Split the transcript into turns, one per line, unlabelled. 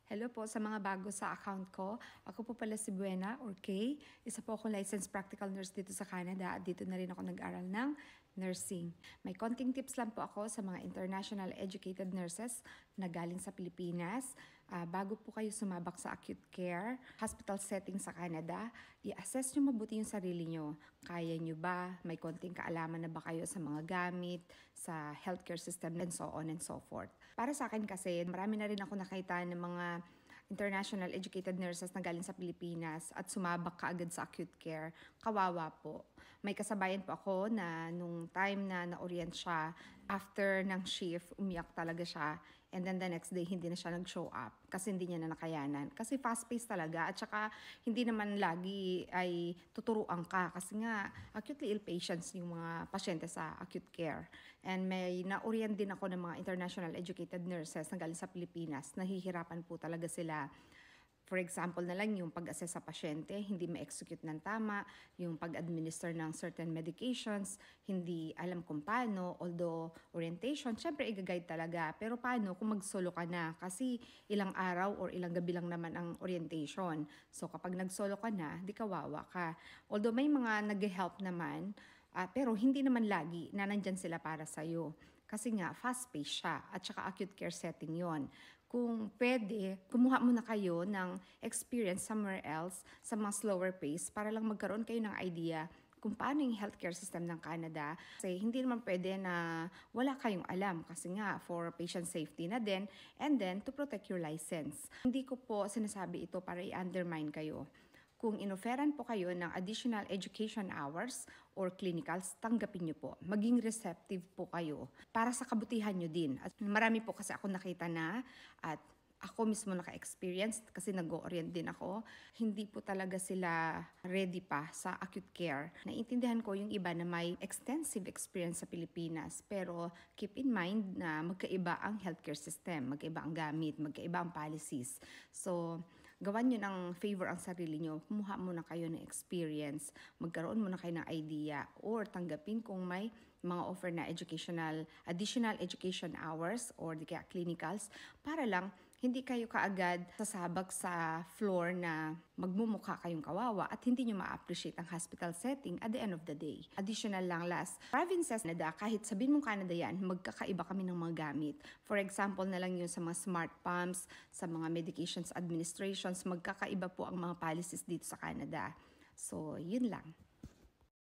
Hello po sa mga bago sa account ko. Ako po pala si Buena or Kay. Isa po akong licensed practical nurse dito sa Canada at dito na rin ako nag-aral ng nursing. May konting tips lang po ako sa mga international educated nurses na galing sa Pilipinas. Bago po kayo sumabak sa acute care, hospital setting sa Canada, i-assess nyo mabuti yung sarili nyo. Kaya nyo ba? May konting kaalaman na ba kayo sa mga gamit, sa healthcare system, and so on and so forth. Para sa akin kasi, marami na rin ako nakita ng mga international educated nurses na galing sa Pilipinas at sumabak kaagad sa acute care. Kawawa po. May kasabayan po ako na nung time na na-orient siya, after ng shift, umiyak talaga siya. And then the next day, hindi na siya nag-show up kasi hindi niya na nakayanan. Kasi fast-paced talaga at saka hindi naman lagi ay tuturuan ka kasi nga acutely ill patients yung mga pasyente sa acute care. And may na-orient din ako ng mga international educated nurses na galing sa Pilipinas. Nahihirapan po talaga sila. For example na lang yung pag-assess sa pasyente, hindi ma-execute ng tama, yung pag-administer ng certain medications, hindi alam kung paano, although orientation, syempre i-guide talaga. Pero paano kung mag-solo ka na? Kasi ilang araw or ilang gabi lang naman ang orientation. So kapag nag-solo ka na, di kawawa ka. Although may mga nag-help naman, pero hindi naman lagi na nandyan sila para sa'yo. Kasi nga, fast-paced siya at saka acute care setting yon. Kung pwede, kumuha muna kayo ng experience somewhere else sa mga slower pace para lang magkaroon kayo ng idea kung paano yung healthcare system ng Canada. Kasi hindi naman pwede na wala kayong alam kasi nga for patient safety na din and then to protect your license. Hindi ko po sinasabi ito para i-undermine kayo. Kung inoferan po kayo ng additional education hours or clinicals, tanggapin nyo po. Maging receptive po kayo para sa kabutihan nyo din. At marami po kasi ako nakita na at ako mismo naka-experience kasi nag-orient din ako. Hindi po talaga sila ready pa sa acute care. Naintindihan ko yung iba na may extensive experience sa Pilipinas pero keep in mind na magkaiba ang healthcare system, magkaiba ang gamit, magkaiba ang policies. So, gawan nyo ng favor ang sarili nyo. Kumuha muna kayo ng experience, magkaroon muna kayo ng idea or tanggapin kung may mga offer na additional education hours or di kaya clinicals para lang hindi kayo kaagad sasabak sa floor na magmumukha kayong kawawa at hindi nyo ma-appreciate ang hospital setting at the end of the day. Additional lang last, provinces na kahit sabihin mong Canada yan, magkakaiba kami ng mga gamit. For example na lang yun sa mga smart pumps, sa mga medications administrations, magkakaiba po ang mga policies dito sa Canada. So, yun lang.